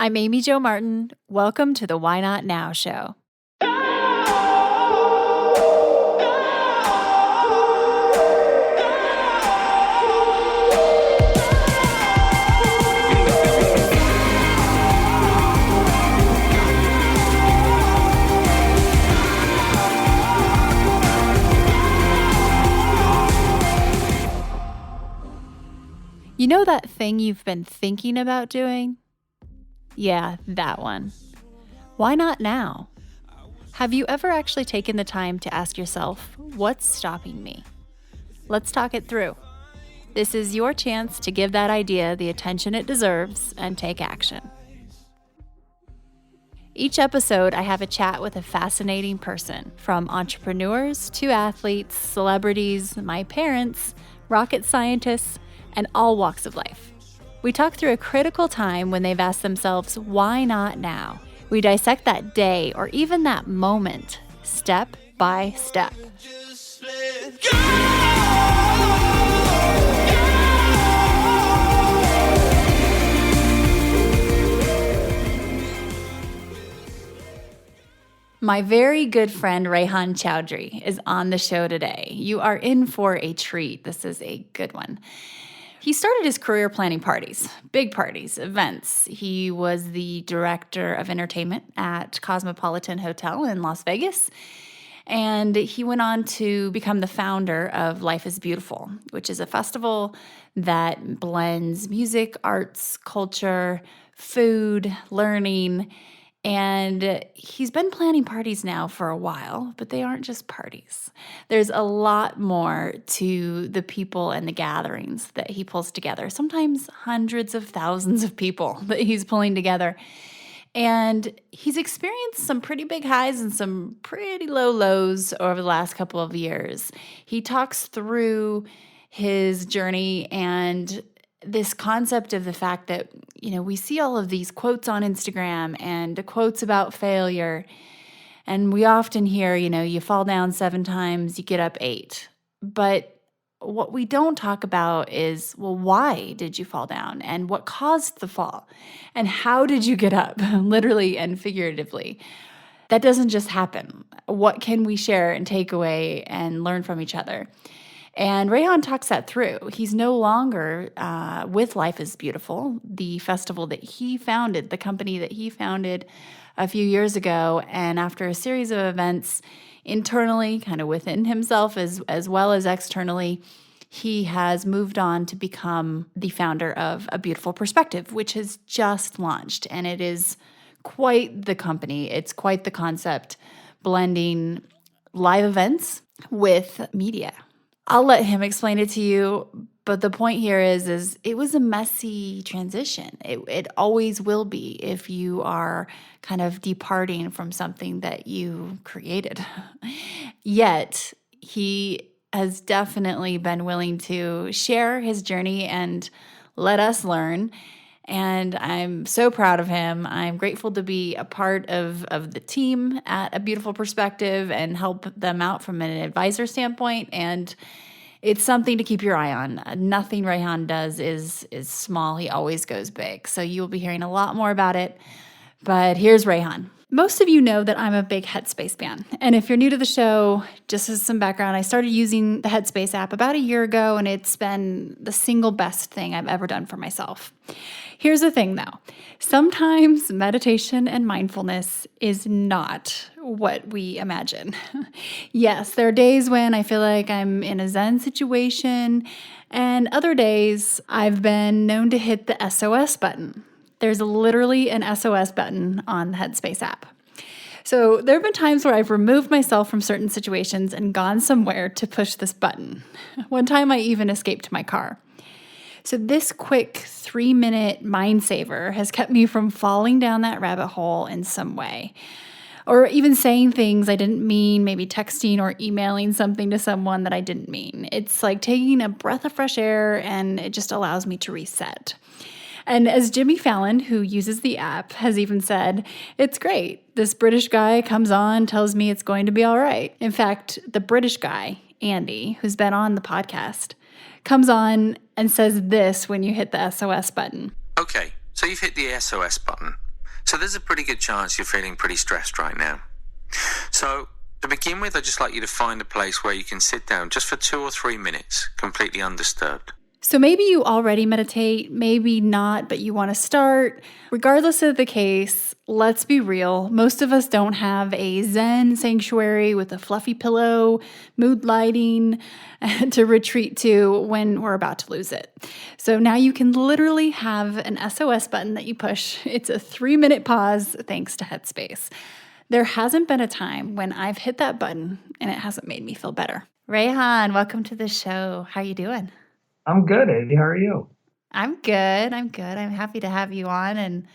I'm Amy Jo Martin. Welcome to the Why Not Now show. You know that thing you've been thinking about doing? Yeah, that one. Why not now? Have you ever actually taken the time to ask yourself, what's stopping me? Let's talk it through. This is your chance to give that idea the attention it deserves and take action. Each episode, I have a chat with a fascinating person, from entrepreneurs to athletes, celebrities, my parents, rocket scientists, and all walks of life. We talk through a critical time when they've asked themselves, why not now? We dissect that day or even that moment, step by step. My very good friend Rehan Choudhry is on the show today. You are in for a treat. This is a good one. He started his career planning parties, big parties, events. He was the director of entertainment at Cosmopolitan Hotel in Las Vegas. And he went on to become the founder of Life is Beautiful, which is a festival that blends music, arts, culture, food, learning. And he's been planning parties now for a while, but they aren't just parties. There's a lot more to the people and the gatherings that he pulls together, sometimes hundreds of thousands of people that he's pulling together. And he's experienced some pretty big highs and some pretty low lows over the last couple of years. He talks through his journey and this concept of the fact that, we see all of these quotes on Instagram and quotes about failure. And we often hear, you fall down 7 times, you get up 8. But what we don't talk about is, well, why did you fall down? And what caused the fall? And how did you get up, literally and figuratively? That doesn't just happen. What can we share and take away and learn from each other? And Rehan talks that through. He's no longer with Life is Beautiful, the festival that he founded, the company that he founded a few years ago. And after a series of events internally, kind of within himself as well as externally, he has moved on to become the founder of A Beautiful Perspective, which has just launched. And it is quite the company. It's quite the concept, blending live events with media. I'll let him explain it to you, but the point here is it was a messy transition. It always will be if you are kind of departing from something that you created. Yet, he has definitely been willing to share his journey and let us learn. And I'm so proud of him. I'm grateful to be a part of the team at A Beautiful Perspective and help them out from an advisor standpoint. And it's something to keep your eye on. Nothing Rehan does is small. He always goes big. So you'll be hearing a lot more about it. But here's Rehan. Most of you know that I'm a big Headspace fan. And if you're new to the show, just as some background, I started using the Headspace app about a year ago, and it's been the single best thing I've ever done for myself. Here's the thing, though. Sometimes meditation and mindfulness is not what we imagine. Yes, there are days when I feel like I'm in a Zen situation, and other days I've been known to hit the SOS button. There's literally an SOS button on the Headspace app. So there have been times where I've removed myself from certain situations and gone somewhere to push this button. One time I even escaped my car. So this quick 3-minute mind saver has kept me from falling down that rabbit hole in some way. Or even saying things I didn't mean, maybe texting or emailing something to someone that I didn't mean. It's like taking a breath of fresh air, and it just allows me to reset. And as Jimmy Fallon, who uses the app, has even said, it's great. This British guy comes on, tells me it's going to be all right. In fact, the British guy, Andy, who's been on the podcast, comes on and says this when you hit the SOS button. Okay, so you've hit the SOS button. So there's a pretty good chance you're feeling pretty stressed right now. So to begin with, I'd just like you to find a place where you can sit down just for 2 or 3 minutes, completely undisturbed. So maybe you already meditate, maybe not, but you want to start. Regardless of the case, let's be real. Most of us don't have a Zen sanctuary with a fluffy pillow, mood lighting to retreat to when we're about to lose it. So now you can literally have an SOS button that you push. It's a 3-minute pause thanks to Headspace. There hasn't been a time when I've hit that button and it hasn't made me feel better. Rehan, welcome to the show. How you doing? I'm good, Amy. How are you? I'm good. I'm happy to have you on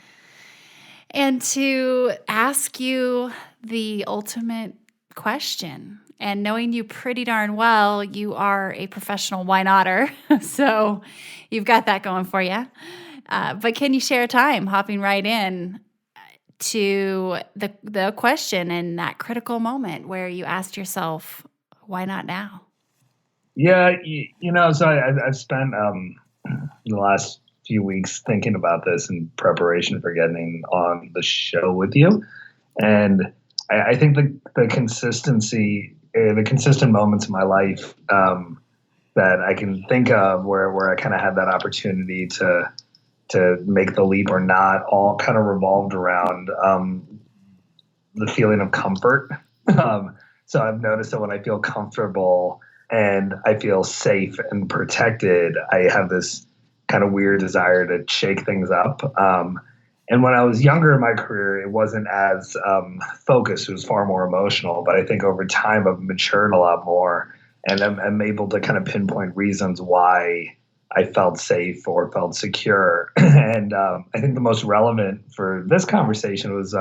and to ask you the ultimate question. And knowing you pretty darn well, you are a professional why notter. So you've got that going for you. But can you share a time hopping right in to the question and that critical moment where you asked yourself, why not now? Yeah, so I've spent the last few weeks thinking about this in preparation for getting on the show with you. And I think the consistency, the consistent moments in my life that I can think of where I kind of had that opportunity to make the leap or not all kind of revolved around the feeling of comfort. So I've noticed that when I feel comfortable and I feel safe and protected, I have this kind of weird desire to shake things up. And when I was younger in my career, it wasn't as focused. It was far more emotional. But I think over time, I've matured a lot more. And I'm able to kind of pinpoint reasons why I felt safe or felt secure. And I think the most relevant for this conversation was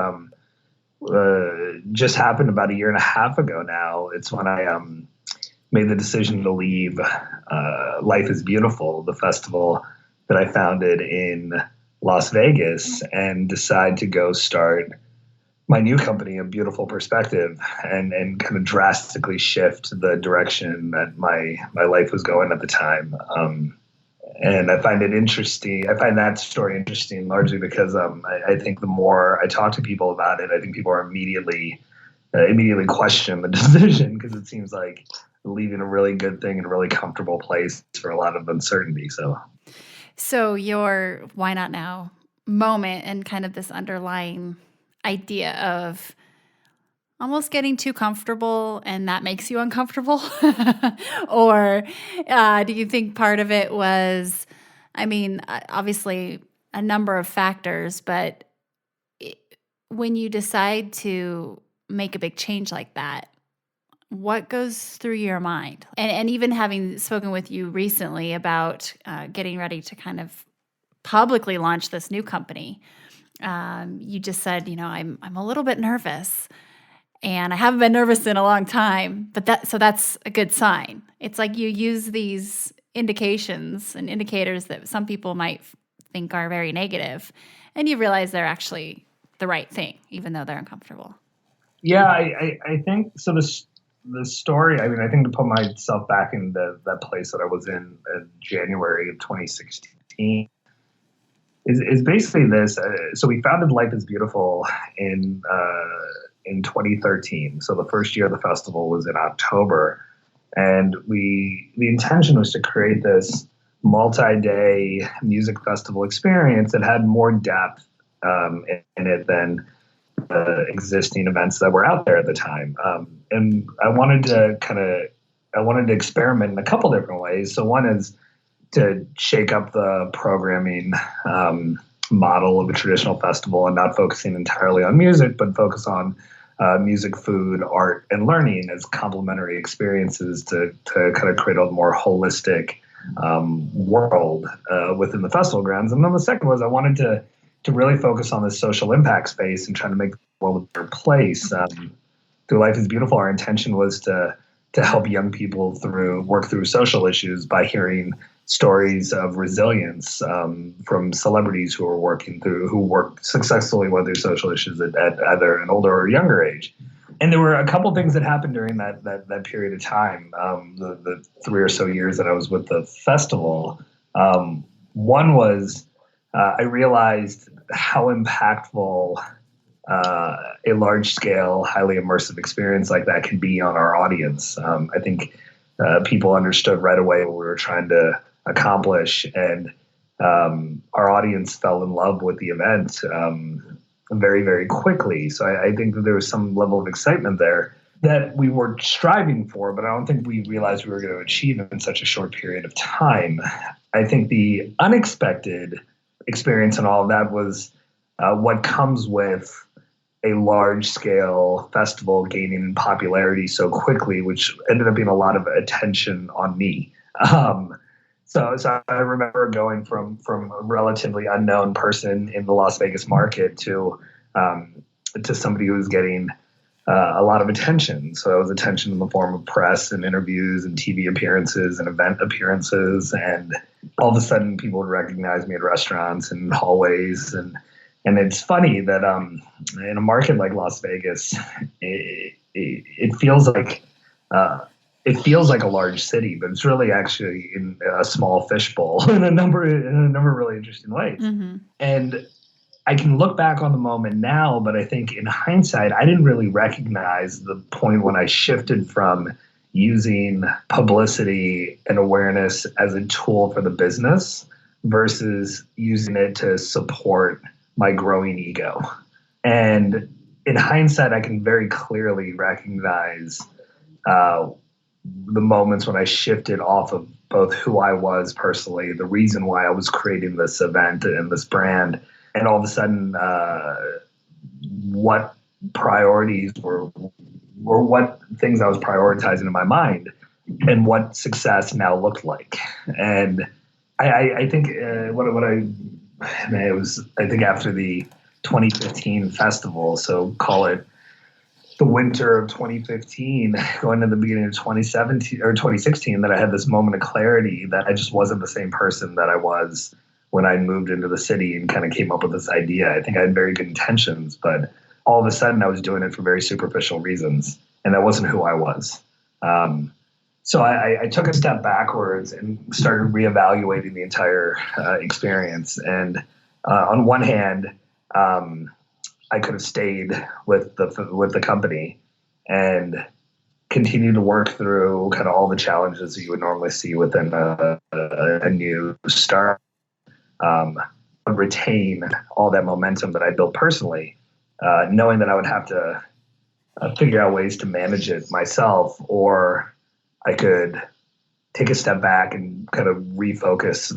just happened about 1.5 years ago now. It's when I made the decision to leave Life is Beautiful, the festival that I founded in Las Vegas, and decide to go start my new company, A Beautiful Perspective, and kind of drastically shift the direction that my life was going at the time. And I find it interesting. I find that story interesting largely because I think the more I talk to people about it, I think people are immediately question the decision because it seems like leaving a really good thing in a really comfortable place for a lot of uncertainty. So your why not now moment and kind of this underlying idea of almost getting too comfortable and that makes you uncomfortable? Or do you think part of it was, obviously a number of factors, but when you decide to make a big change like that, what goes through your mind? And even having spoken with you recently about getting ready to kind of publicly launch this new company, you just said, I'm a little bit nervous, and I haven't been nervous in a long time. But that's a good sign. It's like you use these indications and indicators that some people might think are very negative, and you realize they're actually the right thing, even though they're uncomfortable. Yeah, I think so. The story, I think to put myself back in that place that I was in January of 2016 is basically this. So we founded Life is Beautiful in 2013. So the first year of the festival was in October. And the intention was to create this multi-day music festival experience that had more depth in it than existing events that were out there at the time. And I wanted to experiment in a couple different ways. So one is to shake up the programming model of a traditional festival and not focusing entirely on music, but focus on music, food, art, and learning as complementary experiences to kind of create a more holistic world within the festival grounds. And then the second was I wanted to really focus on the social impact space and trying to make the world a better place. Through Life is Beautiful, our intention was to help young people work through social issues by hearing stories of resilience from celebrities who work successfully with their social issues at either an older or younger age. And there were a couple things that happened during that period of time, the 3 or so years that I was with the festival. One was I realized how impactful a large scale, highly immersive experience like that can be on our audience. I think people understood right away what we were trying to accomplish, and our audience fell in love with the event very, very quickly. So I think that there was some level of excitement there that we were striving for, but I don't think we realized we were going to achieve in such a short period of time. I think the unexpected experience and all of that was what comes with a large scale festival gaining in popularity so quickly, which ended up being a lot of attention on me. So I remember going from a relatively unknown person in the Las Vegas market to somebody who was getting a lot of attention. So it was attention in the form of press and interviews and TV appearances and event appearances. And all of a sudden people would recognize me at restaurants and hallways. And it's funny that in a market like Las Vegas, it feels like a large city, but it's really actually in a small fishbowl in a number of really interesting ways. Mm-hmm. And I can look back on the moment now, but I think in hindsight, I didn't really recognize the point when I shifted from using publicity and awareness as a tool for the business versus using it to support my growing ego. And in hindsight, I can very clearly recognize the moments when I shifted off of both who I was personally, the reason why I was creating this event and this brand, and all of a sudden, what priorities were what things I was prioritizing in my mind, and what success now looked like. And I think it was after the 2015 festival, so call it the winter of 2015, going to the beginning of 2017 or 2016, that I had this moment of clarity that I just wasn't the same person that I was when I moved into the city and kind of came up with this idea. I think I had very good intentions, but all of a sudden I was doing it for very superficial reasons, and that wasn't who I was. So I took a step backwards and started reevaluating the entire experience. And on one hand, I could have stayed with the company and continue to work through kind of all the challenges that you would normally see within a new start. Retain all that momentum that I built personally, knowing that I would have to figure out ways to manage it myself, or I could take a step back and kind of refocus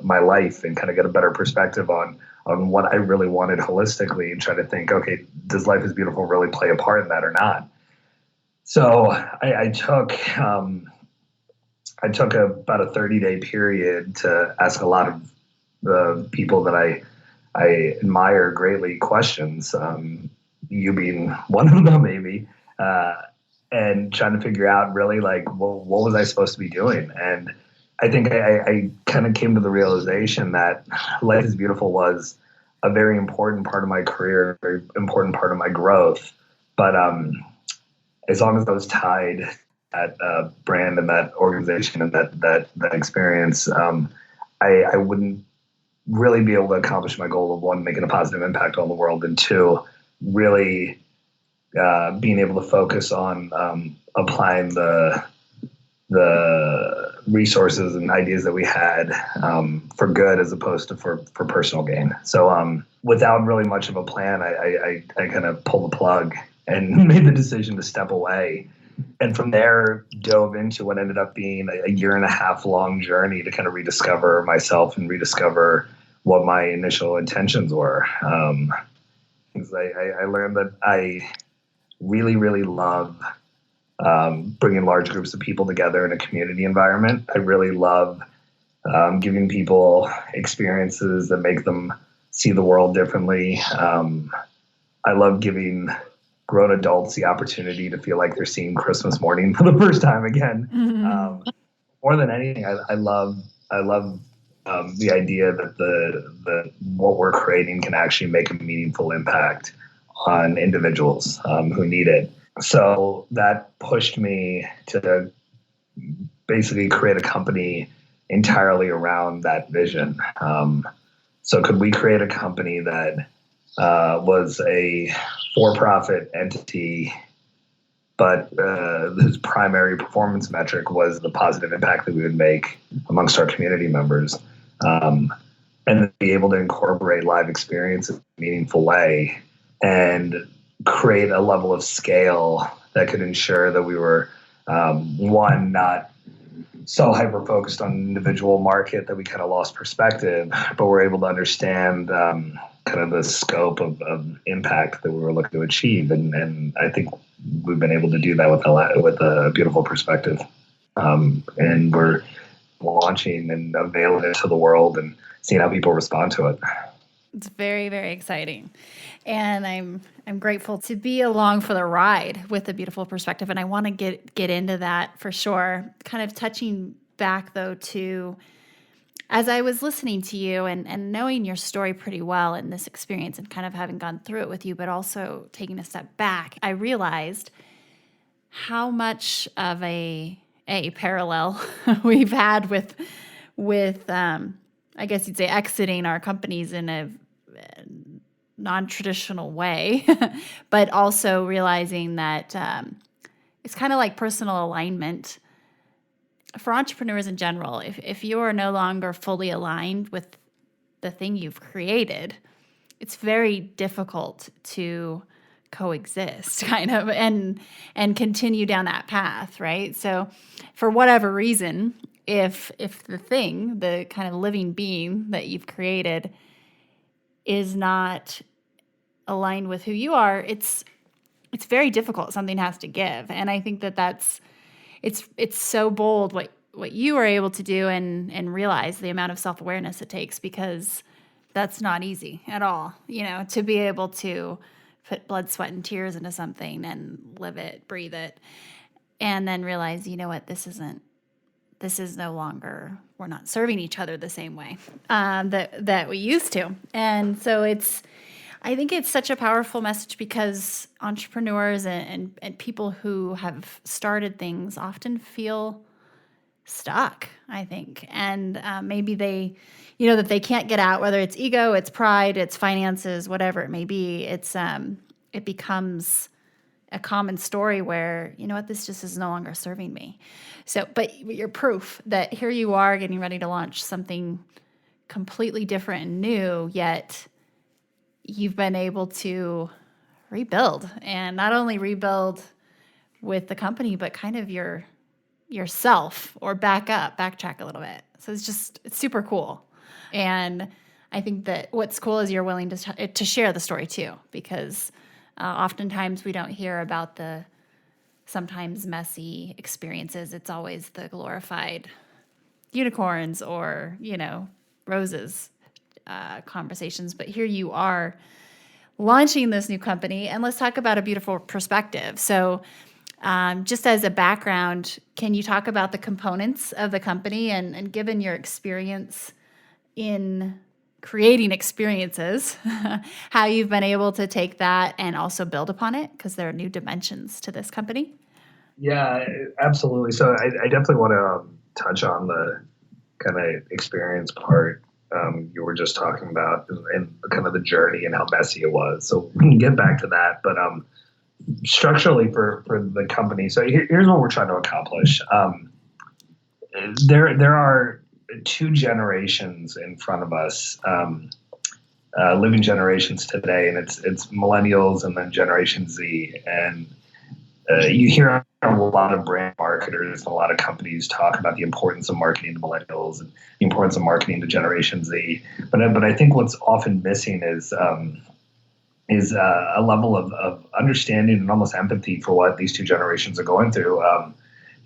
my life and kind of get a better perspective on what I really wanted holistically, and try to think, okay, does Life is Beautiful really play a part in that or not? So I took about a 30-day period to ask a lot of the people that I admire greatly questions, you being one of them maybe, and trying to figure out really like, well, what was I supposed to be doing? And I think I kind of came to the realization that Life is Beautiful was a very important part of my career, a very important part of my growth. But as long as I was tied at brand and that organization and that experience, I wouldn't really be able to accomplish my goal of, one, making a positive impact on the world, and two, really being able to focus on applying the resources and ideas that we had for good as opposed to for personal gain. So without really much of a plan, I kind of pulled the plug and made the decision to step away. And from there, dove into what ended up being a 1.5 year long journey to kind of rediscover myself and rediscover what my initial intentions were. I learned that I really, really love bringing large groups of people together in a community environment. I really love giving people experiences that make them see the world differently. I love giving grown adults the opportunity to feel like they're seeing Christmas morning for the first time again. Mm-hmm. More than anything, I love the idea that the what we're creating can actually make a meaningful impact on individuals who need it. So that pushed me to basically create a company entirely around that vision. So could we create a company that was a for-profit entity, but whose primary performance metric was the positive impact that we would make amongst our community members, and be able to incorporate live experience in a meaningful way and create a level of scale that could ensure that we were, one, not so hyper-focused on an individual market that we kind of lost perspective, but we're able to understand kind of the scope of impact that we were looking to achieve. And I think we've been able to do that with a beautiful perspective. And we're launching and unveiling it to the world and seeing how people respond to it. It's very, very exciting. And I'm grateful to be along for the ride with a beautiful perspective. And I want to get into that for sure. Kind of touching back though to, as I was listening to you and knowing your story pretty well in this experience and kind of having gone through it with you, but also taking a step back, I realized how much of a parallel we've had with I guess you'd say exiting our companies in a non-traditional way, but also realizing that it's kind of like personal alignment for entrepreneurs in general. If you are no longer fully aligned with the thing you've created, it's very difficult to coexist kind of and continue down that path, right? So for whatever reason, if the thing, the kind of living being that you've created is not aligned with who you are, it's very difficult. Something has to give. And I think it's so bold what you are able to do and realize the amount of self-awareness it takes, because that's not easy at all, to be able to put blood, sweat, and tears into something and live it, breathe it, and then realize, what, this is no longer, we're not serving each other the same way that we used to. And so I think it's such a powerful message, because entrepreneurs and people who have started things often feel stuck, I think. And maybe they, that they can't get out, whether it's ego, it's pride, it's finances, whatever it may be. It becomes a common story where, this just is no longer serving me. So, but you're proof that here you are getting ready to launch something completely different and new, yet you've been able to rebuild, and not only rebuild with the company, but kind of yourself, or backtrack a little bit. So it's super cool. And I think that what's cool is you're willing to share the story too, because oftentimes we don't hear about the sometimes messy experiences. It's always the glorified unicorns or, roses conversations. But here you are launching this new company, and let's talk about a beautiful perspective. So just as a background, can you talk about the components of the company and given your experience in creating experiences, how you've been able to take that and also build upon it, because there are new dimensions to this company? Yeah, absolutely. So I definitely want to touch on the kind of experience part you were just talking about, and kind of the journey and how messy it was. So we can get back to that. But structurally for the company, so here's what we're trying to accomplish. There are two generations in front of us, living generations today, and it's millennials and then Generation Z. And you hear a lot of brand marketers and a lot of companies talk about the importance of marketing to millennials and the importance of marketing to Generation Z. But I think what's often missing is a level of understanding and almost empathy for what these two generations are going through.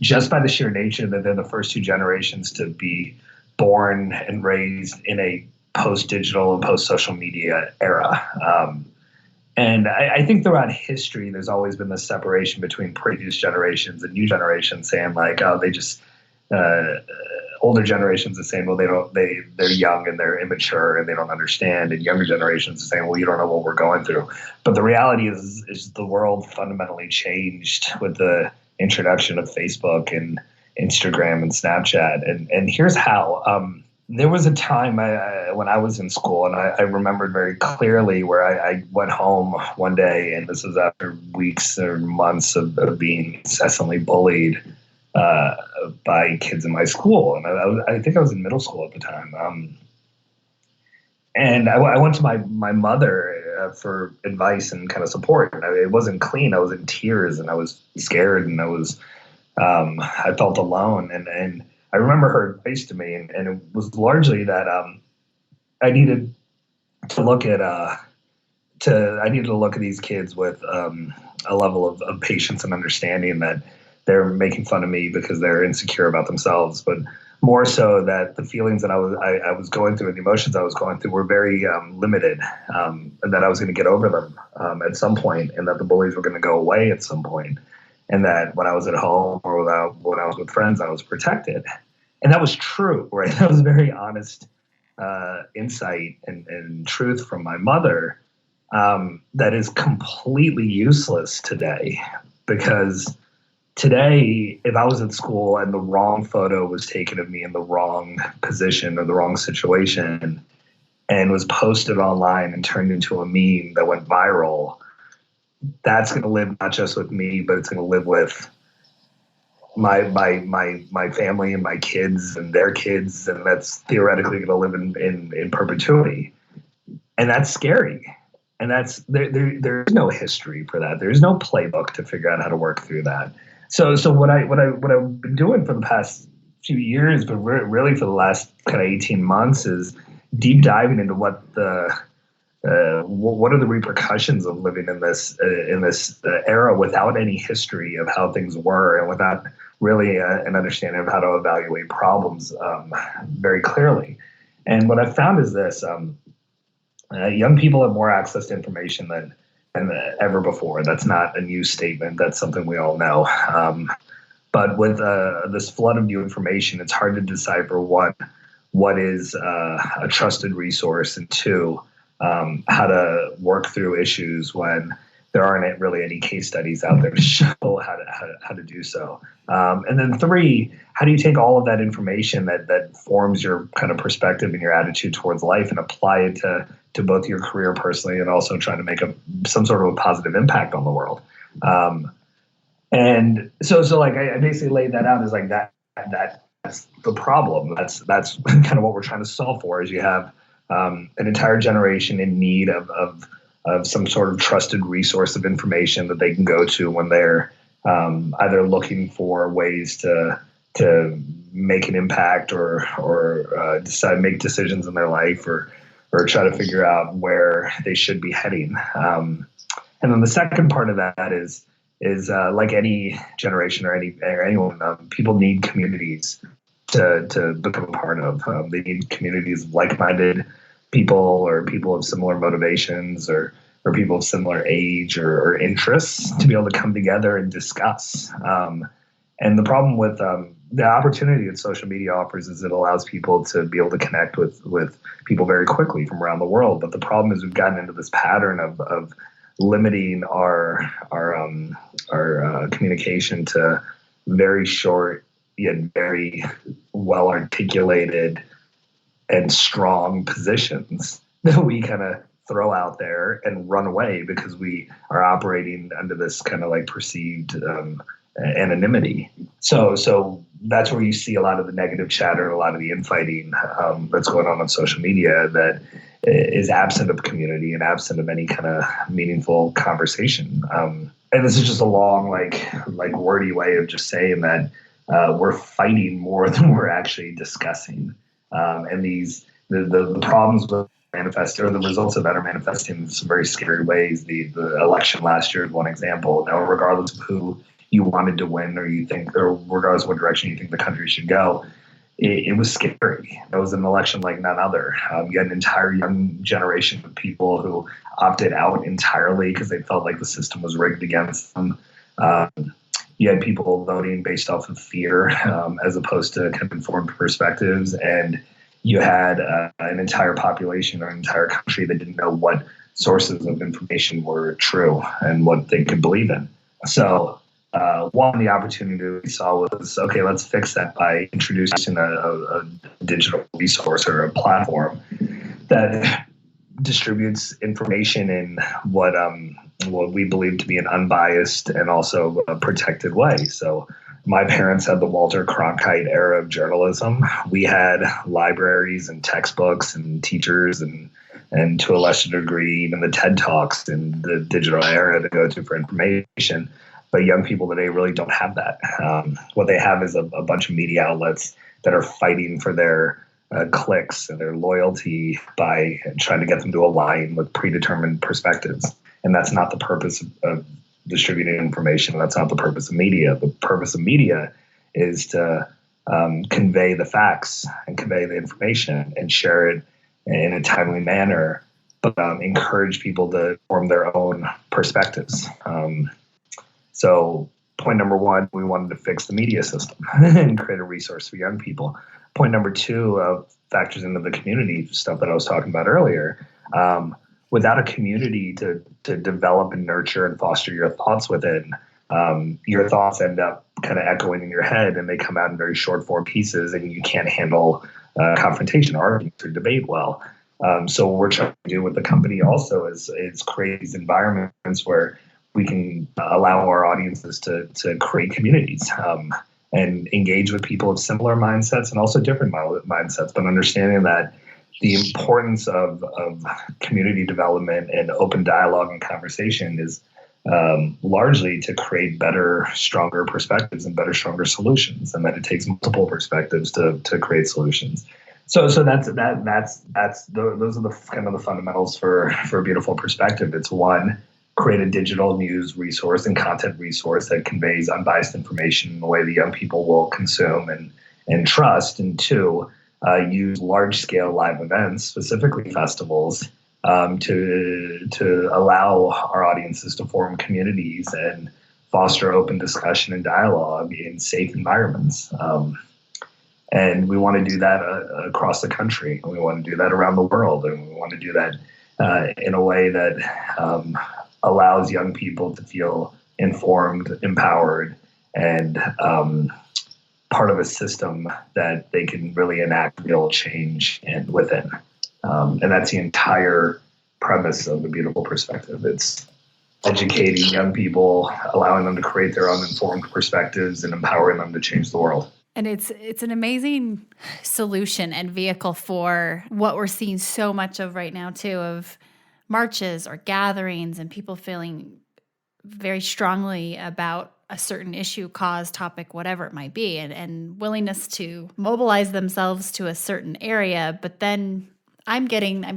Just by the sheer nature that they're the first two generations to be born and raised in a post-digital and post-social media era. And I think throughout history, there's always been this separation between previous generations and new generations, saying like, oh, they just older generations are saying, well, they're young and they're immature and they don't understand, and younger generations are saying, well, you don't know what we're going through. But the reality is the world fundamentally changed with the introduction of Facebook and Instagram and Snapchat, and here's how. There was a time when I was in school, and I remembered very clearly where I went home one day, and this was after weeks or months of being incessantly bullied uh, by kids in my school, and I think I was in middle school at the time. And I went to my mother for advice and kind of support. And it wasn't clean. I was in tears, and I was scared, and I felt alone. And I remember her advice to me, and it was largely that I needed to look at I needed to look at these kids with a level of patience and understanding, that they're making fun of me because they're insecure about themselves, but more so that the feelings that I was going through and the emotions I was going through were very limited, and that I was going to get over them at some point, and that the bullies were going to go away at some point, and that when I was at home or when I was with friends, I was protected. And that was true, right? That was very honest insight and truth from my mother, that is completely useless today, because today, if I was at school and the wrong photo was taken of me in the wrong position or the wrong situation and was posted online and turned into a meme that went viral, that's going to live not just with me, but it's going to live with my family and my kids and their kids, and that's theoretically going to live in perpetuity. And that's scary. And there's no history for that. There's no playbook to figure out how to work through that. So what I've been doing for the past few years, but really for the last kind of 18 months, is deep diving into what are the repercussions of living in this era without any history of how things were, and without really an understanding of how to evaluate problems very clearly. And what I've found is this: young people have more access to information than ever before. That's not a new statement. That's something we all know. But with this flood of new information, it's hard to decipher what is a trusted resource, and two, how to work through issues when there aren't really any case studies out there to show how to do so. And then three, how do you take all of that information that forms your kind of perspective and your attitude towards life and apply it to both your career personally, and also trying to make some sort of a positive impact on the world. And so like I basically laid that out as like that's the problem. That's kind of what we're trying to solve for. Is you have an entire generation in need of some sort of trusted resource of information that they can go to when they're either looking for ways to make an impact or make decisions in their life, or try to figure out where they should be heading. And then the second part of that is like any generation or anyone, people need communities to become a part of. They need communities of like-minded people, or people of similar motivations, or people of similar age or interests, to be able to come together and discuss. And the problem with the opportunity that social media offers is it allows people to be able to connect with people very quickly from around the world. But the problem is we've gotten into this pattern of limiting our communication to very short yet very well articulated and strong positions that we kind of throw out there and run away because we are operating under this kind of like perceived anonymity. So that's where you see a lot of the negative chatter, a lot of the infighting that's going on social media, that is absent of community and absent of any kind of meaningful conversation. And this is just a long, like wordy way of just saying that we're fighting more than we're actually discussing. And the problems with manifest, or the results of that, are manifesting in some very scary ways. The election last year is one example. Now, regardless of who you wanted to win, or regardless of what direction you think the country should go, it was scary. It was an election like none other. You had an entire young generation of people who opted out entirely because they felt like the system was rigged against them. You had people voting based off of fear as opposed to kind of informed perspectives. And you had an entire population or an entire country that didn't know what sources of information were true and what they could believe in. So one, the opportunity we saw was, okay, let's fix that by introducing a digital resource or a platform that distributes information in what we believe to be an unbiased and also a protected way. So my parents had the Walter Cronkite era of journalism. We had libraries and textbooks and teachers and to a lesser degree, even the TED Talks in the digital era to go to for information. But young people today really don't have that. What they have is a bunch of media outlets that are fighting for their clicks and their loyalty by trying to get them to align with predetermined perspectives. And that's not the purpose of distributing information. That's not the purpose of media. The purpose of media is to convey the facts and convey the information and share it in a timely manner, but encourage people to form their own perspectives. So point number one, we wanted to fix the media system and create a resource for young people. Point number two factors into the community stuff that I was talking about earlier. Without a community to develop and nurture and foster your thoughts within, your thoughts end up kind of echoing in your head, and they come out in very short form pieces, and you can't handle confrontation, argument, or debate well. So what we're trying to do with the company also is create these environments where we can allow our audiences to create communities and engage with people of similar mindsets and also different mindsets, but understanding that the importance of community development and open dialogue and conversation is largely to create better, stronger perspectives and better, stronger solutions, and that it takes multiple perspectives to create solutions. So those are the kind of the fundamentals for a beautiful perspective. It's one, create a digital news resource and content resource that conveys unbiased information in the way that young people will consume and trust. And two, use large-scale live events, specifically festivals, to allow our audiences to form communities and foster open discussion and dialogue in safe environments. And we want to do that across the country. And we want to do that around the world. And we want to do that in a way that allows young people to feel informed, empowered, and part of a system that they can really enact real change within. And that's the entire premise of A Beautiful Perspective. It's educating young people, allowing them to create their own informed perspectives, and empowering them to change the world. And it's an amazing solution and vehicle for what we're seeing so much of right now, too, of marches or gatherings and people feeling very strongly about a certain issue, cause, topic, whatever it might be, and willingness to mobilize themselves to a certain area. But then I'm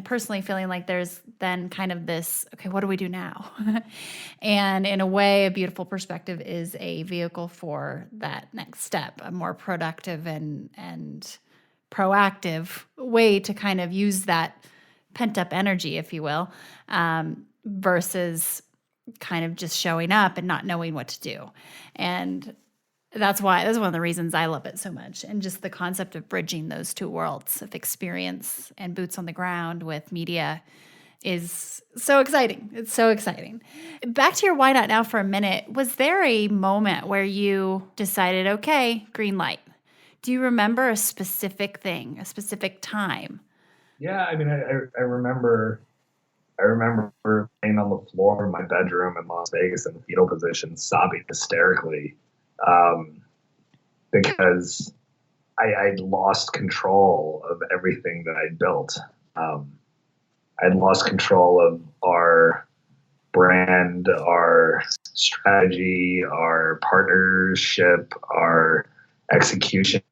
personally feeling like there's then kind of this, okay, what do we do now? And in a way, A Beautiful Perspective is a vehicle for that next step, a more productive and proactive way to kind of use that pent-up energy, if you will, versus kind of just showing up and not knowing what to do. And that's one of the reasons I love it so much. And just the concept of bridging those two worlds of experience and boots on the ground with media is so exciting. It's so exciting. Back to your why not now for a minute. Was there a moment where you decided, okay, green light? Do you remember a specific thing, a specific time? Yeah, I mean, I remember laying on the floor in my bedroom in Las Vegas in the fetal position, sobbing hysterically, because I'd lost control of everything that I'd built. I'd lost control of our brand, our strategy, our partnership, our execution.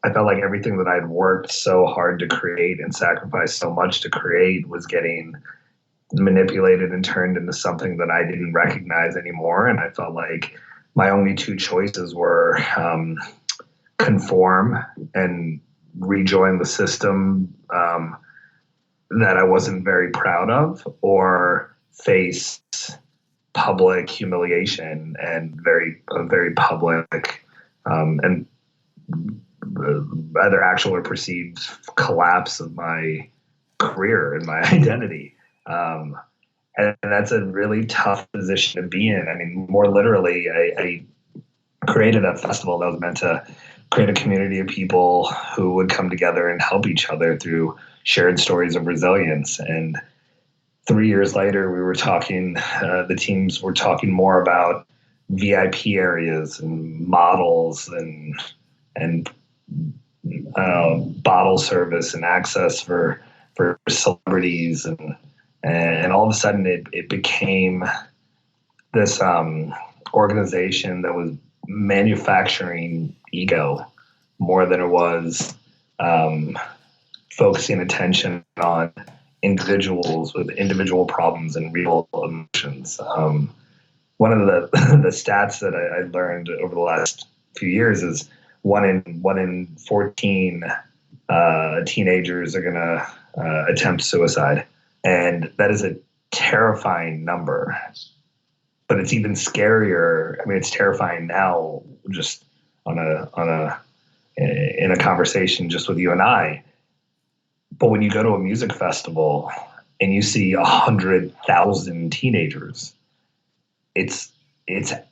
I felt like everything that I'd worked so hard to create and sacrificed so much to create was getting manipulated and turned into something that I didn't recognize anymore. And I felt like my only two choices were conform and rejoin the system that I wasn't very proud of, or face public humiliation and very public and either actual or perceived collapse of my career and my identity. And that's a really tough position to be in. I mean, more literally, I created a festival that was meant to create a community of people who would come together and help each other through shared stories of resilience. And 3 years later, we were talking, the teams were talking more about VIP areas and models and bottle service and access for celebrities, and all of a sudden it became this organization that was manufacturing ego more than it was focusing attention on individuals with individual problems and real emotions. One of the the stats that I learned over the last few years is one in 14 teenagers are going to attempt suicide, and that is a terrifying number. But it's even scarier. I mean, it's terrifying now, just on a in a conversation just with you and I. But when you go to a music festival and you see 100,000 teenagers, it's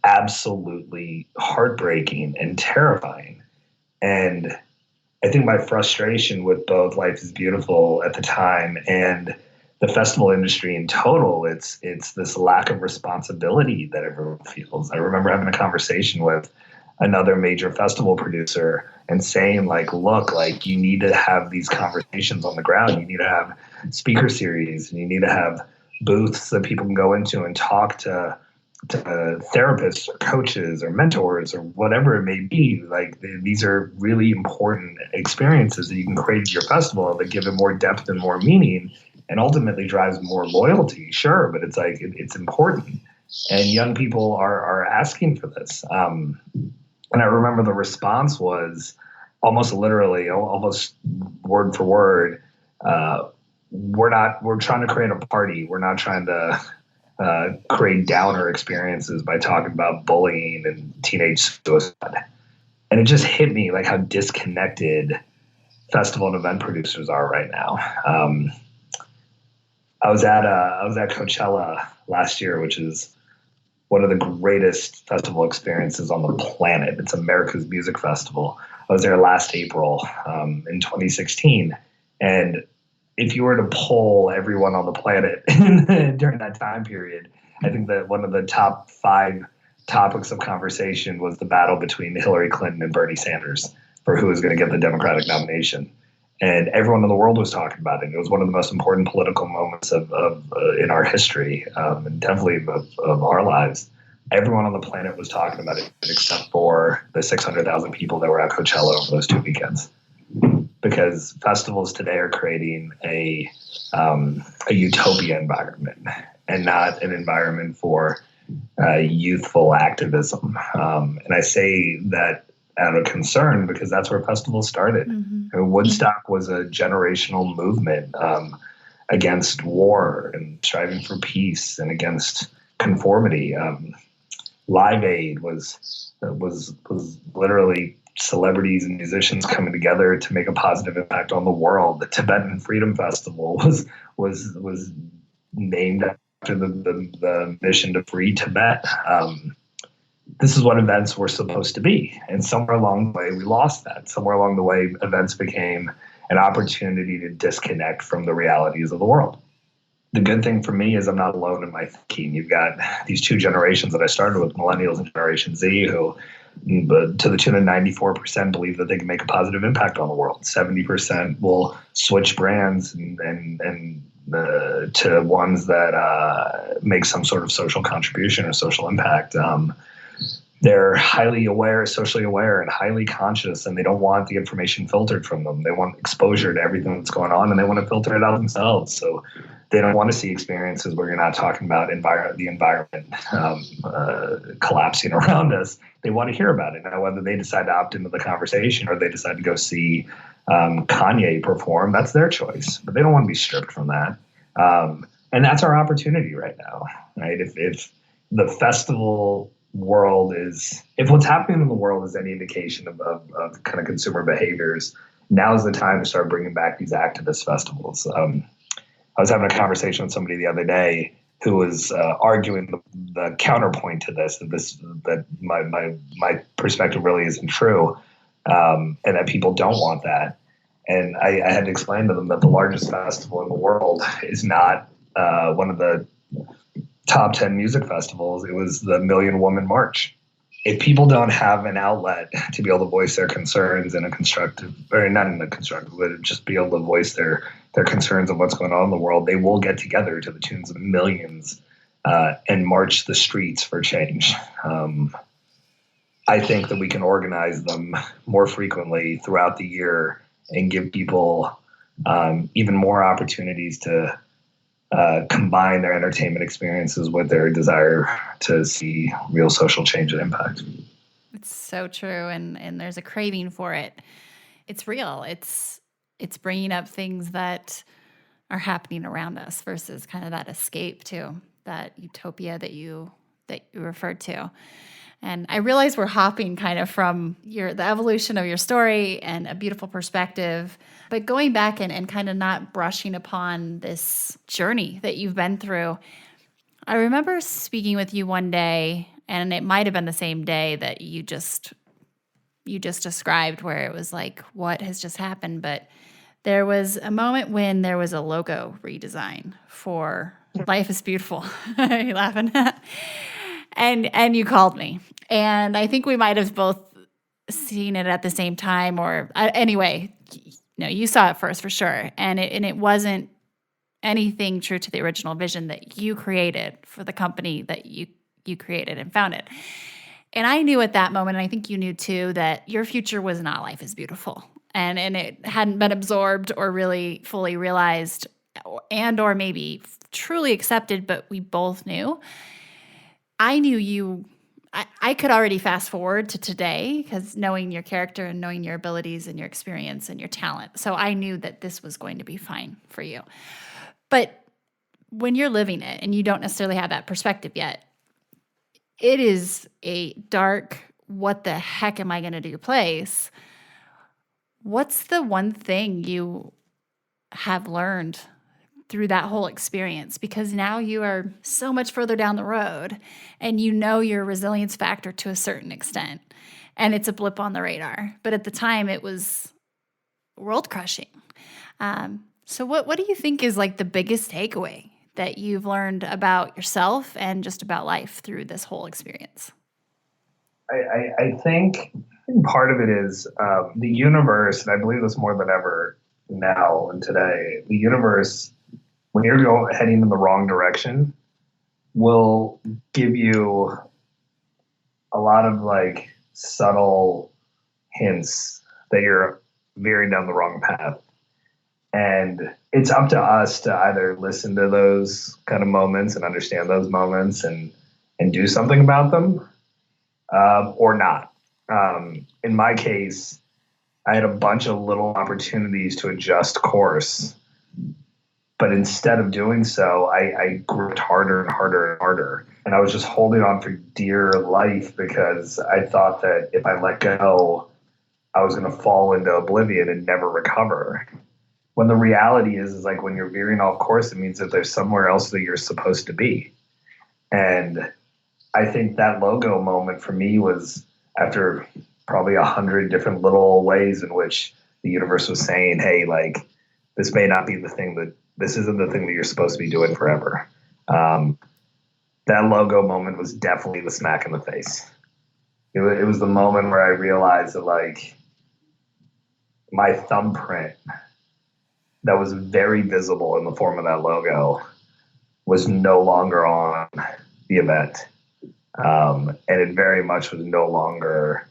absolutely heartbreaking and terrifying. And I think my frustration with both Life is Beautiful at the time and the festival industry in total, it's this lack of responsibility that everyone feels. I remember having a conversation with another major festival producer and saying, like, look, like, you need to have these conversations on the ground. You need to have speaker series, and you need to have booths that people can go into and talk to therapists or coaches or mentors or whatever it may be. Like, these are really important experiences that you can create at your festival that give it more depth and more meaning, and ultimately drives more loyalty. Sure, but it's like it's important, and young people are asking for this. And I remember the response was almost literally, almost word for word, we're trying to create a party. We're not trying to create downer experiences by talking about bullying and teenage suicide. And it just hit me like how disconnected festival and event producers are right now. I was at Coachella last year, which is one of the greatest festival experiences on the planet. It's America's music festival. I was there last April in 2016. And if you were to poll everyone on the planet during that time period, I think that one of the top 5 topics of conversation was the battle between Hillary Clinton and Bernie Sanders for who was going to get the Democratic nomination. And everyone in the world was talking about it. It was one of the most important political moments of in our history, and definitely of our lives. Everyone on the planet was talking about it, except for the 600,000 people that were at Coachella over those 2 weekends. Because festivals today are creating a utopia environment, and not an environment for youthful activism. And I say that out of concern because that's where festivals started. Mm-hmm. Woodstock was a generational movement against war and striving for peace and against conformity. Live Aid was literally celebrities and musicians coming together to make a positive impact on the world. The Tibetan Freedom Festival was named after the mission to free Tibet. This is what events were supposed to be. And somewhere along the way, we lost that. Somewhere along the way, events became an opportunity to disconnect from the realities of the world. The good thing for me is I'm not alone in my thinking. You've got these 2 generations that I started with, millennials and Generation Z, who to the tune of 94% believe that they can make a positive impact on the world. 70% will switch brands and to ones that make some sort of social contribution or social impact. They're highly aware, socially aware, and highly conscious, and they don't want the information filtered from them. They want exposure to everything that's going on, and they want to filter it out themselves. So they don't want to see experiences where you're not talking about the environment collapsing around us. They want to hear about it. Now, whether they decide to opt into the conversation or they decide to go see Kanye perform, that's their choice. But they don't want to be stripped from that. And that's our opportunity right now, right? If the festival world if what's happening in the world is any indication of kind of consumer behaviors, now is the time to start bringing back these activist festivals. I was having a conversation with somebody the other day who was arguing the counterpoint to this, that my perspective really isn't true, and that people don't want that. And I had to explain to them that the largest festival in the world is not one of the top 10 music festivals. It was the Million Woman March. If people don't have an outlet to be able to voice their concerns in a constructive, or not in a constructive, but just be able to voice their concerns of what's going on in the world, they will get together to the tunes of millions and march the streets for change. I think that we can organize them more frequently throughout the year and give people even more opportunities to combine their entertainment experiences with their desire to see real social change and impact. It's so true, and there's a craving for it. It's real. It's bringing up things that are happening around us versus kind of that escape to that utopia that you referred to. And I realize we're hopping kind of from the evolution of your story and a beautiful perspective, but going back and kind of not brushing upon this journey that you've been through. I remember speaking with you one day, and it might have been the same day that you just described, where it was like, what has just happened? But there was a moment when there was a logo redesign for Life is Beautiful. Are you laughing? And you called me. And I think we might have both seen it at the same time, or anyway, you saw it first for sure. And it wasn't anything true to the original vision that you created for the company that you created and founded. And I knew at that moment, and I think you knew too, that your future was not Life is Beautiful. And it hadn't been absorbed or really fully realized or maybe truly accepted, but we both knew. I knew I could already fast forward to today because knowing your character and knowing your abilities and your experience and your talent. So I knew that this was going to be fine for you. But when you're living it and you don't necessarily have that perspective yet, it is a dark, what the heck am I going to do place? What's the one thing you have learned through that whole experience? Because now you are so much further down the road and you know your resilience factor to a certain extent, and it's a blip on the radar. But at the time it was world crushing. So what do you think is like the biggest takeaway that you've learned about yourself and just about life through this whole experience? I think part of it is the universe, and I believe this more than ever now and today, the universe, when you're heading in the wrong direction, will give you a lot of like subtle hints that you're veering down the wrong path. And it's up to us to either listen to those kind of moments and understand those moments and do something about them, or not. In my case, I had a bunch of little opportunities to adjust course. But instead of doing so, I gripped harder and harder and harder. And I was just holding on for dear life because I thought that if I let go, I was going to fall into oblivion and never recover. When the reality is like when you're veering off course, it means that there's somewhere else that you're supposed to be. And I think that logo moment for me was after probably 100 different little ways in which the universe was saying, hey, like, this may not be the thing that, this isn't the thing that you're supposed to be doing forever. That logo moment was definitely the smack in the face. It was the moment where I realized that like my thumbprint that was very visible in the form of that logo was no longer on the event. And it very much was no longer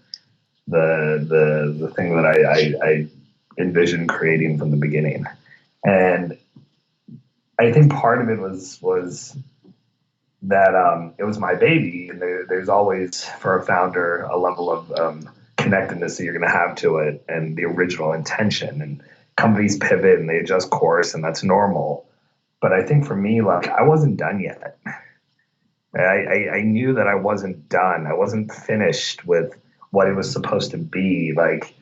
the thing that I envisioned creating from the beginning. And I think part of it was that it was my baby, and there's always, for a founder, a level of connectedness that you're going to have to it and the original intention. And companies pivot and they adjust course, and that's normal. But I think for me, like, I wasn't done yet. I knew that I wasn't done. I wasn't finished with what it was supposed to be. Like,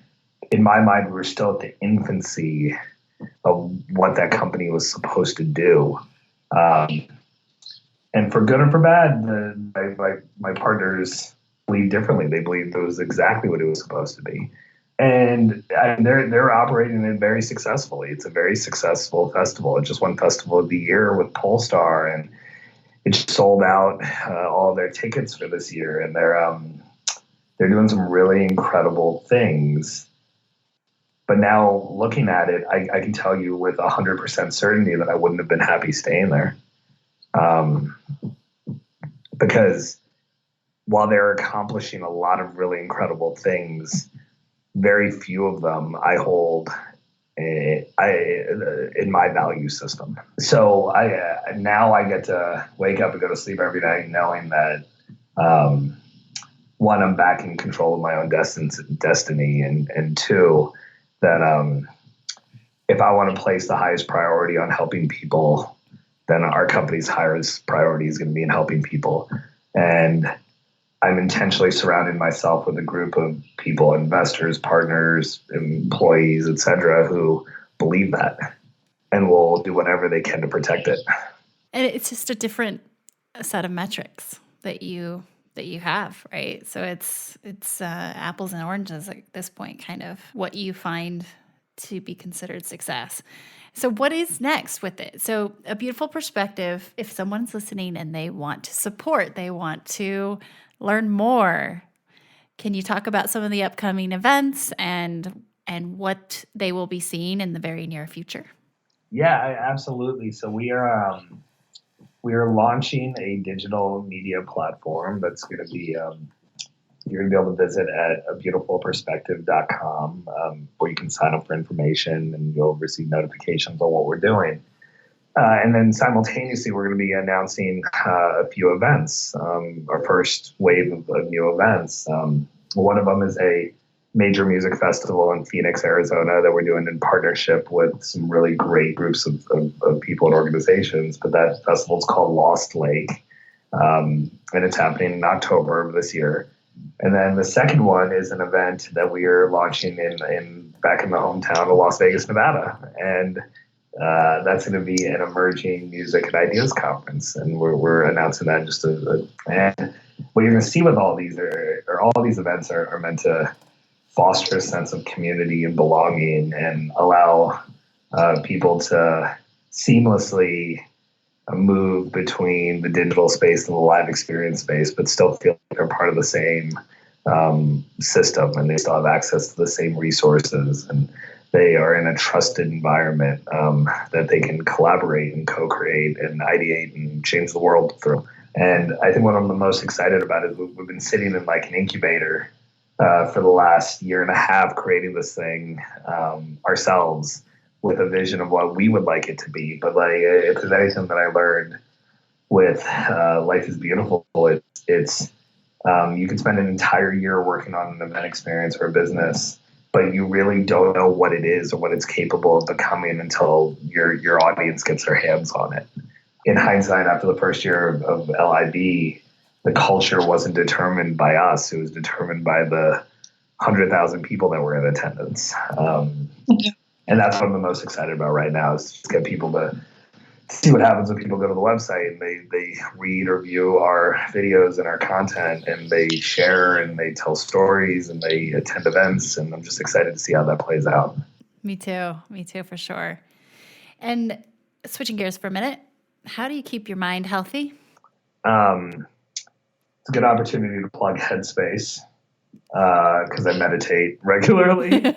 in my mind, we were still at the infancy of what that company was supposed to do. And for good or for bad, my partners believe differently. They believe it was exactly what it was supposed to be, and they're operating it very successfully. It's a very successful festival. It just won Festival of the Year with Polestar, and it just sold out all their tickets for this year, and they're doing some really incredible things. But now looking at it, I can tell you with 100% certainty that I wouldn't have been happy staying there. Um, because while they're accomplishing a lot of really incredible things, very few of them I hold in my value system. So now I get to wake up and go to sleep every night knowing that um, one, I'm back in control of my own destiny, and two, that if I want to place the highest priority on helping people, then our company's highest priority is going to be in helping people. And I'm intentionally surrounding myself with a group of people, investors, partners, employees, etc., who believe that and will do whatever they can to protect it. And it's just a different set of metrics that you have, right? So it's apples and oranges at this point, kind of what you find to be considered success. So what is next with it? So a beautiful perspective. If someone's listening and they want to support, they want to learn more, can you talk about some of the upcoming events and what they will be seeing in the very near future? Yeah, absolutely. So we are launching a digital media platform that's going to be you're going to be able to visit at abeautifulperspective.com, where you can sign up for information and you'll receive notifications on what we're doing. And then simultaneously, we're going to be announcing a few events, our first wave of new events. One of them is a major music festival in Phoenix, Arizona, that we're doing in partnership with some really great groups of people and organizations. But that festival is called Lost Lake, and it's happening in October of this year. And then the second one is an event that we are launching in back in the hometown of Las Vegas, Nevada, and that's going to be an emerging music and ideas conference, and we're announcing that and what you're going to see with all these all these events are meant to foster a sense of community and belonging and allow people to seamlessly move between the digital space and the live experience space, but still feel like they're part of the same system, and they still have access to the same resources, and they are in a trusted environment that they can collaborate and co-create and ideate and change the world through. And I think what I'm the most excited about is we've been sitting in like an incubator for the last year and a half, creating this thing ourselves with a vision of what we would like it to be. But like, if there's anything that I learned with Life is Beautiful, it's you can spend an entire year working on an event experience or a business, but you really don't know what it is or what it's capable of becoming until your audience gets their hands on it. In hindsight, after the first year of LIB, the culture wasn't determined by us. It was determined by the 100,000 people that were in attendance. And that's what I'm the most excited about right now, is just get people to see what happens when people go to the website and they read or view our videos and our content, and they share and they tell stories and they attend events. And I'm just excited to see how that plays out. Me too, for sure. And switching gears for a minute, how do you keep your mind healthy? It's a good opportunity to plug Headspace because I meditate regularly.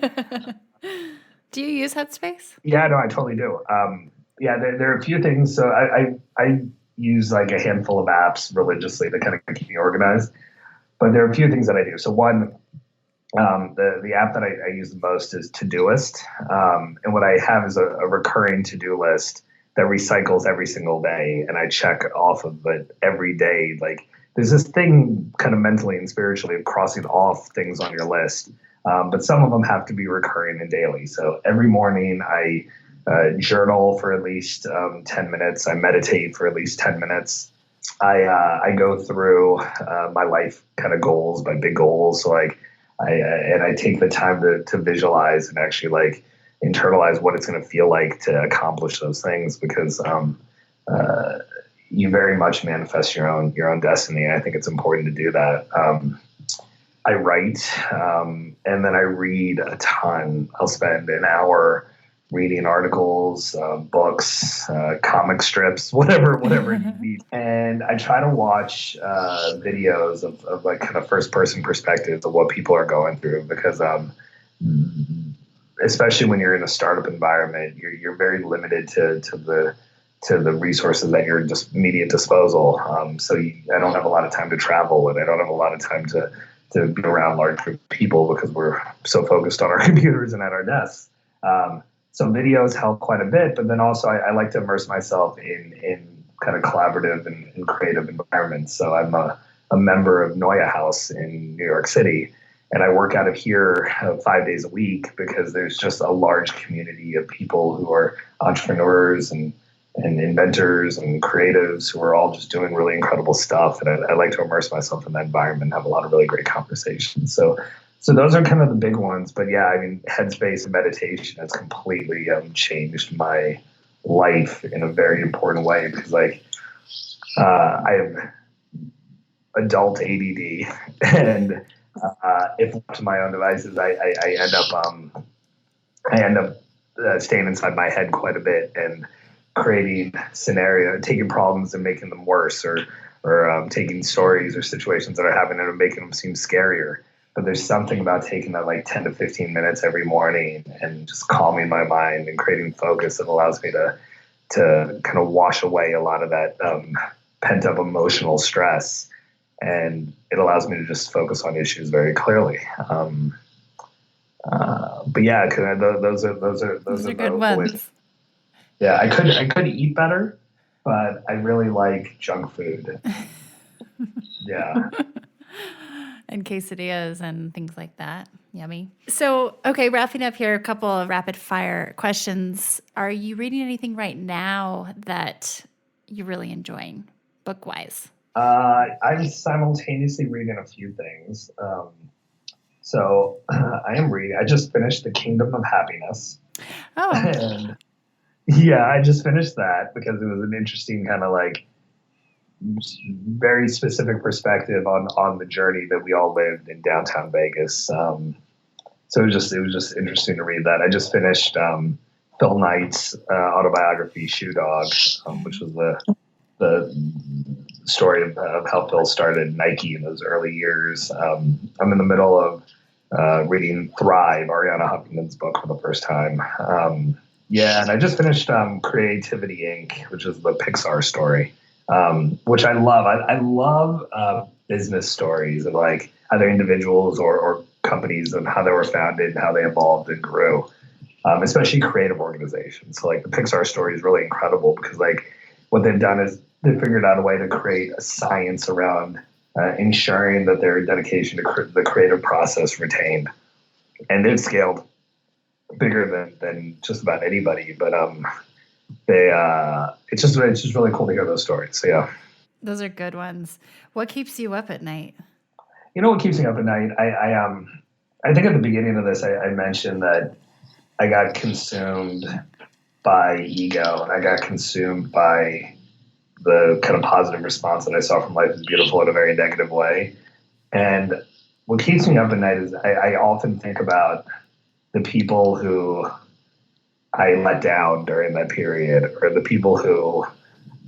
Do you use Headspace? Yeah, no, I totally do. There are a few things. So I use like a handful of apps religiously to kind of keep me organized. But there are a few things that I do. So one, the app that I use the most is Todoist. And what I have is a recurring to-do list that recycles every single day. And I check off of it every day. Like there's this thing kind of mentally and spiritually of crossing off things on your list. But some of them have to be recurring and daily. So every morning I journal for at least 10 minutes. I meditate for at least 10 minutes. I go through my life kind of goals, my big goals. So like I take the time to visualize and actually like internalize what it's going to feel like to accomplish those things, because you very much manifest your own destiny. I think it's important to do that. I write, and then I read a ton. I'll spend an hour reading articles, books, comic strips, whatever you need. And I try to watch videos of like kind of first person perspectives of what people are going through, because especially when you're in a startup environment, you're very limited to the resources at your just immediate disposal. I don't have a lot of time to travel, and I don't have a lot of time to be around large group of people because we're so focused on our computers and at our desks. So videos help quite a bit, but then also I like to immerse myself in kind of collaborative and creative environments. So I'm a member of Noya House in New York City, and I work out of here 5 days a week because there's just a large community of people who are entrepreneurs and inventors and creatives who are all just doing really incredible stuff. And I like to immerse myself in that environment and have a lot of really great conversations. So those are kind of the big ones. But yeah, I mean, headspace and meditation has completely changed my life in a very important way, because like I have adult ADD, and if left to my own devices, I end up staying inside my head quite a bit and creating taking problems and making them worse, or taking stories or situations that are happening and making them seem scarier. But there's something about taking that like 10 to 15 minutes every morning and just calming my mind and creating focus that allows me to kind of wash away a lot of that pent up emotional stress. And it allows me to just focus on issues very clearly. But yeah, those are good ones. Yeah, I could eat better, but I really like junk food. Yeah. And quesadillas and things like that. Yummy. So, okay, wrapping up here, a couple of rapid fire questions. Are you reading anything right now that you're really enjoying, book wise? I'm simultaneously reading a few things. I just finished The Kingdom of Happiness. Oh. And yeah, I just finished that because it was an interesting kind of like very specific perspective on the journey that we all lived in downtown Vegas. So it was just interesting to read that. I just finished Phil Knight's autobiography, Shoe Dog, which was the story of how Phil started Nike in those early years. I'm in the middle of reading Thrive, Ariana Huffington's book, for the first time. And I just finished Creativity Inc., which is the Pixar story, which I love. I love business stories of like either individuals or companies and how they were founded and how they evolved and grew, especially creative organizations. So like the Pixar story is really incredible because like what they've done is they figured out a way to create a science around ensuring that their dedication to the creative process retained, and they've scaled bigger than just about anybody. But it's just really cool to hear those stories. So yeah, those are good ones. What keeps you up at night? You know what keeps me up at night? I think at the beginning of this, I mentioned that I got consumed by ego, and I got consumed by the kind of positive response that I saw from Life is Beautiful in a very negative way. And what keeps me up at night is I often think about the people who I let down during that period, or the people who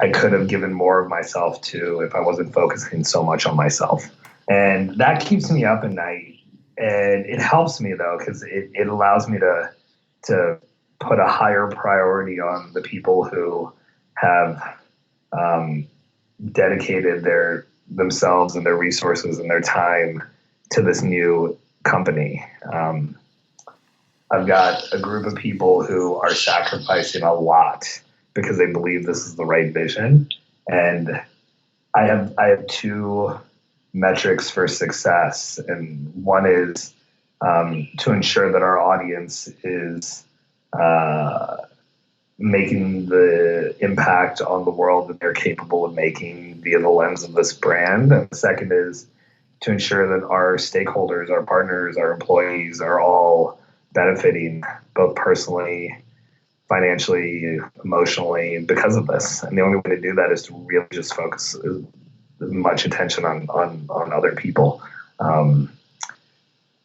I could have given more of myself to if I wasn't focusing so much on myself. And that keeps me up at night. And it helps me, though, because it allows me to put a higher priority on the people who have dedicated themselves and their resources and their time to this new company. I've got a group of people who are sacrificing a lot because they believe this is the right vision. And I have two metrics for success. And one is to ensure that our audience is making the impact on the world that they're capable of making via the lens of this brand. And the second is to ensure that our stakeholders, our partners, our employees are all benefiting both personally financially, emotionally because of this. And the only way to do that is to really just focus as much attention on other people.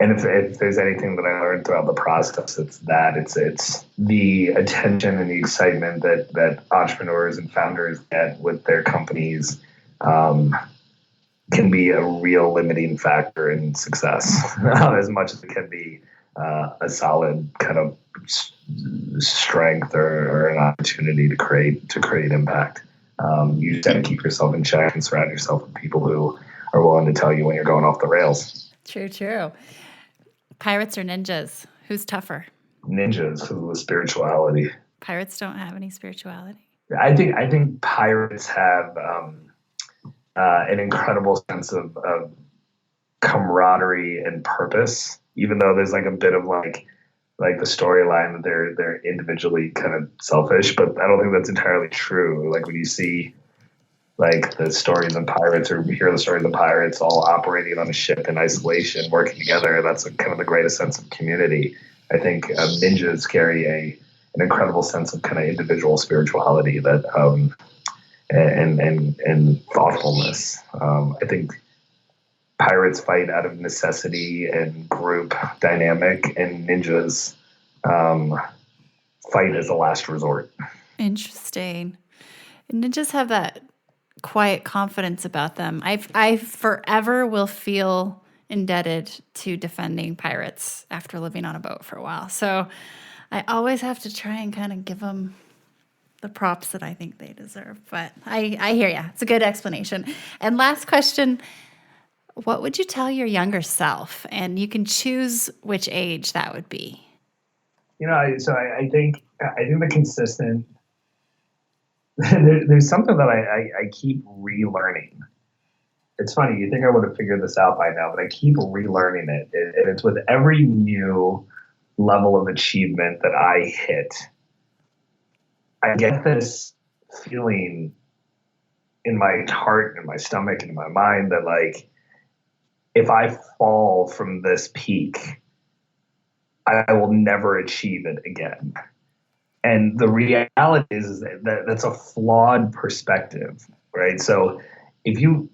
And if there's anything that I learned throughout the process, it's that it's the attention and the excitement that entrepreneurs and founders get with their companies can be a real limiting factor in success, as much as it can be a solid kind of strength or an opportunity to create impact. You just got to keep yourself in check and surround yourself with people who are willing to tell you when you're going off the rails. True. Pirates or ninjas? Who's tougher? Ninjas with spirituality. Pirates don't have any spirituality. I think pirates have an incredible sense of camaraderie and purpose, even though there's like a bit of like the storyline that they're individually kind of selfish, but I don't think that's entirely true. Like when you see like the stories of pirates or hear the stories of pirates all operating on a ship in isolation, working together, that's kind of the greatest sense of community. I think ninjas carry an incredible sense of kind of individual spirituality that and thoughtfulness. I think pirates fight out of necessity and group dynamic, and ninjas fight as a last resort. Interesting. Ninjas have that quiet confidence about them. I forever will feel indebted to defending pirates after living on a boat for a while. So I always have to try and kind of give them the props that I think they deserve. But I hear you. It's a good explanation. And last question, what would you tell your younger self? And you can choose which age that would be. I think the consistent, there's something that I keep relearning. It's funny, you think I would have figured this out by now, but I keep relearning it. And it's with every new level of achievement that I hit, I get this feeling in my heart and my stomach and in my mind that like, if I fall from this peak, I will never achieve it again. And the reality is that that's a flawed perspective, right? So if you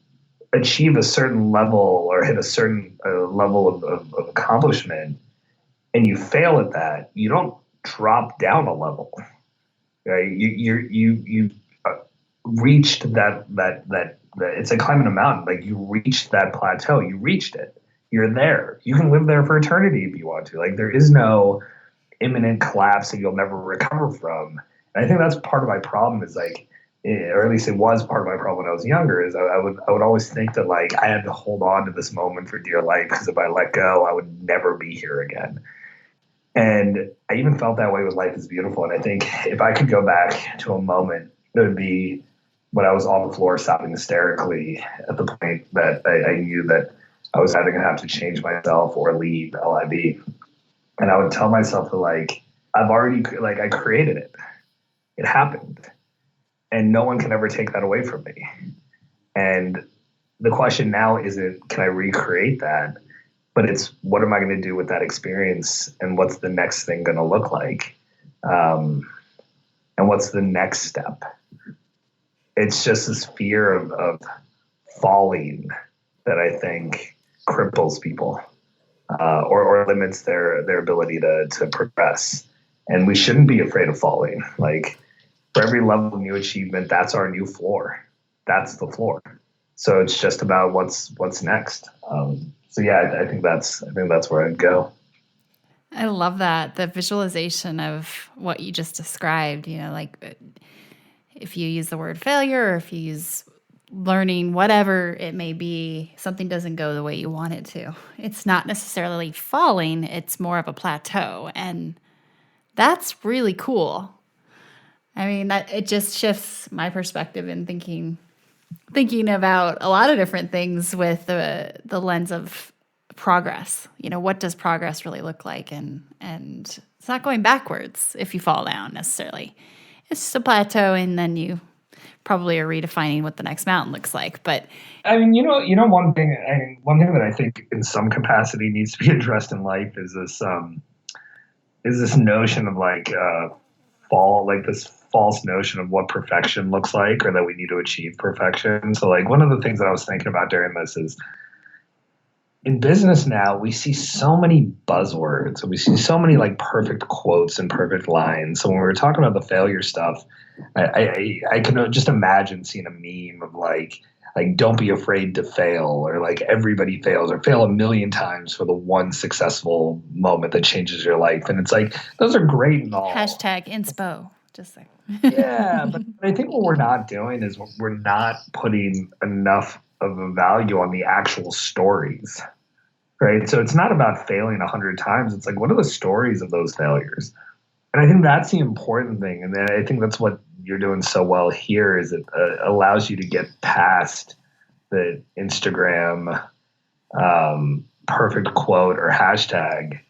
achieve a certain level or hit a certain level of accomplishment and you fail at that, you don't drop down a level, right? You reached that it's like climbing a mountain. Like you reached that plateau, you reached it. You're there. You can live there for eternity if you want to. Like there is no imminent collapse that you'll never recover from. And I think that's part of my problem is like, or at least it was part of my problem when I was younger, is I would always think that like I had to hold on to this moment for dear life because if I let go, I would never be here again. And I even felt that way with Life is Beautiful. And I think if I could go back to a moment, it would be when I was on the floor sobbing hysterically at the point that I knew that I was either going to have to change myself or leave LIB. And I would tell myself that like, I've already, like I created it. It happened. And no one can ever take that away from me. And the question now isn't, can I recreate that? But it's, what am I going to do with that experience? And what's the next thing going to look like? And what's the next step? It's just this fear of falling that I think cripples people or limits their ability to progress. And we shouldn't be afraid of falling. Like for every level of new achievement, that's our new floor. That's the floor. So it's just about what's next. So yeah, I think that's where I'd go. I love that. The visualization of what you just described, you know, like if you use the word failure or if you use learning, whatever it may be, something doesn't go the way you want it to. It's not necessarily falling, it's more of a plateau. And that's really cool. I mean, that it just shifts my perspective in thinking about a lot of different things with the lens of progress. You know, what does progress really look like? And it's not going backwards if you fall down necessarily. It's just a plateau, and then you probably are redefining what the next mountain looks like. But I mean, one thing that I think in some capacity needs to be addressed in life is this notion of like this false notion of what perfection looks like, or that we need to achieve perfection. So like one of the things that I was thinking about during this is, in business now, we see so many buzzwords. We see so many like perfect quotes and perfect lines. So when we were talking about the failure stuff, I can just imagine seeing a meme of like don't be afraid to fail, or like everybody fails, or fail a million times for the one successful moment that changes your life. And it's like, those are great and all. Hashtag inspo. Just like. Yeah, but I think what we're not doing is we're not putting enough of a value on the actual stories. Right. So it's not about failing 100 times. It's like, what are the stories of those failures? And I think that's the important thing. And then I think that's what you're doing so well here, is it allows you to get past the Instagram perfect quote or hashtag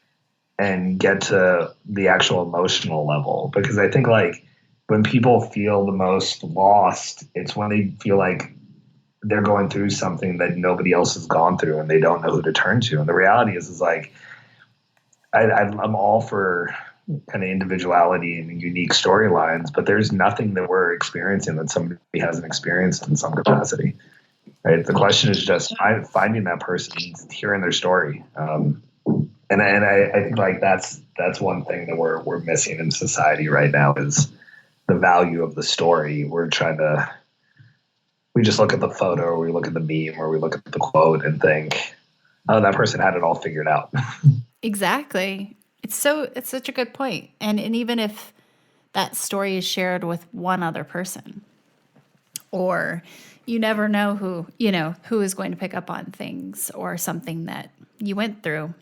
and get to the actual emotional level. Because I think like when people feel the most lost, it's when they feel like they're going through something that nobody else has gone through and they don't know who to turn to. And the reality is like, I'm all for kind of individuality and unique storylines, but there's nothing that we're experiencing that somebody hasn't experienced in some capacity. Right? The question is just finding that person, hearing their story. And I think like that's one thing that we're missing in society right now, is the value of the story. We just look at the photo, or we look at the meme, or we look at the quote and think, oh, that person had it all figured out. Exactly. It's such a good point. And even if that story is shared with one other person, or you never know who is going to pick up on things or something that you went through,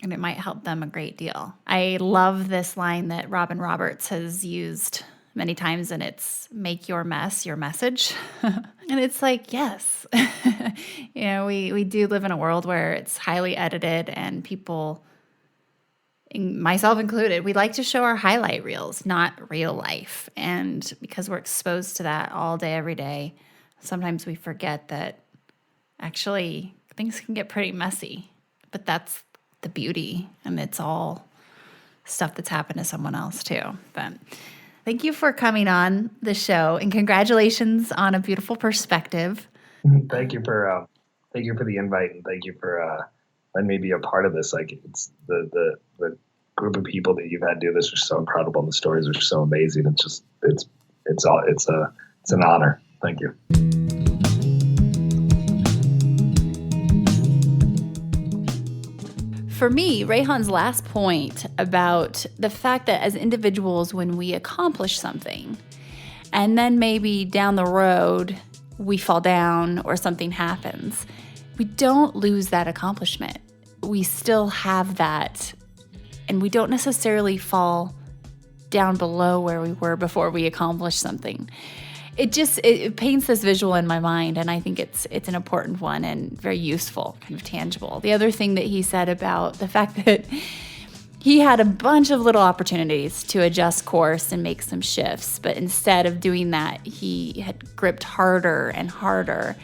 and it might help them a great deal. I love this line that Robin Roberts has used many times, and it's make your mess your message. And it's like, yes, we do live in a world where it's highly edited, and people, myself included, we like to show our highlight reels, not real life. And because we're exposed to that all day, every day, sometimes we forget that actually things can get pretty messy, but that's the beauty, and it's all stuff that's happened to someone else too. But thank you for coming on the show, and congratulations on a beautiful perspective. Thank you for the invite, and thank you for letting me be a part of this. Like, it's the group of people that you've had do this are so incredible, and the stories are so amazing. It's an honor. Thank you. For me, Rehan's last point about the fact that as individuals, when we accomplish something, and then maybe down the road we fall down or something happens, we don't lose that accomplishment. We still have that, and we don't necessarily fall down below where we were before we accomplished something. It paints this visual in my mind, and I think it's an important one and very useful, kind of tangible. The other thing that he said about the fact that he had a bunch of little opportunities to adjust course and make some shifts, but instead of doing that, he had gripped harder and harder,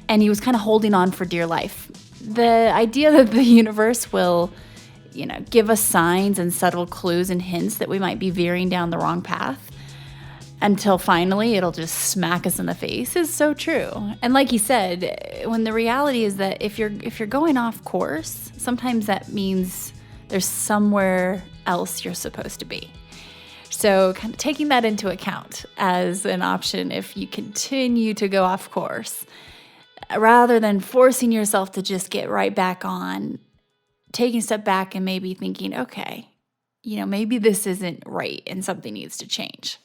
and he was kind of holding on for dear life. The idea that the universe will, give us signs and subtle clues and hints that we might be veering down the wrong path, until finally it'll just smack us in the face, is so true. And like he said, when the reality is that if you're going off course, sometimes that means there's somewhere else you're supposed to be. So kind of taking that into account as an option if you continue to go off course, rather than forcing yourself to just get right back on, taking a step back and maybe thinking, okay, maybe this isn't right and something needs to change.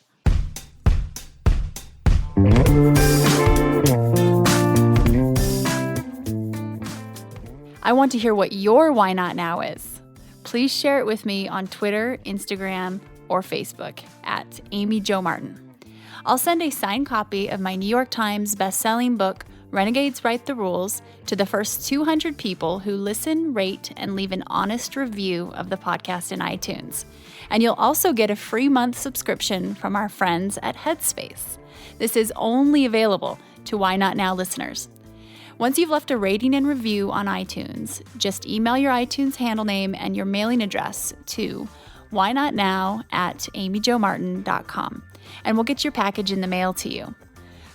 I want to hear what your why not now is. Please share it with me on Twitter, Instagram, or Facebook at Amy Jo Martin. I'll send a signed copy of my New York Times best-selling book, Renegades Write the Rules, to the first 200 people who listen, rate, and leave an honest review of the podcast in iTunes. And you'll also get a free month subscription from our friends at Headspace. This is only available to Why Not Now listeners. Once you've left a rating and review on iTunes, just email your iTunes handle name and your mailing address to whynotnow@amyjomartin.com, and we'll get your package in the mail to you.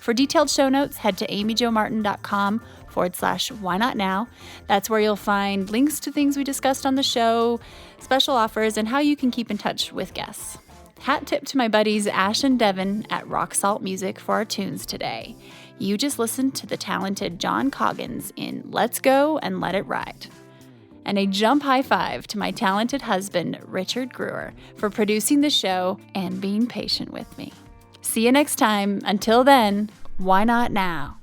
For detailed show notes, head to amyjomartin.com/whynotnow. That's where you'll find links to things we discussed on the show, special offers, and how you can keep in touch with guests. Hat tip to my buddies Ash and Devin at Rock Salt Music for our tunes today. You just listened to the talented John Coggins in Let's Go and Let It Ride. And a jump high five to my talented husband, Richard Gruer, for producing the show and being patient with me. See you next time. Until then, why not now?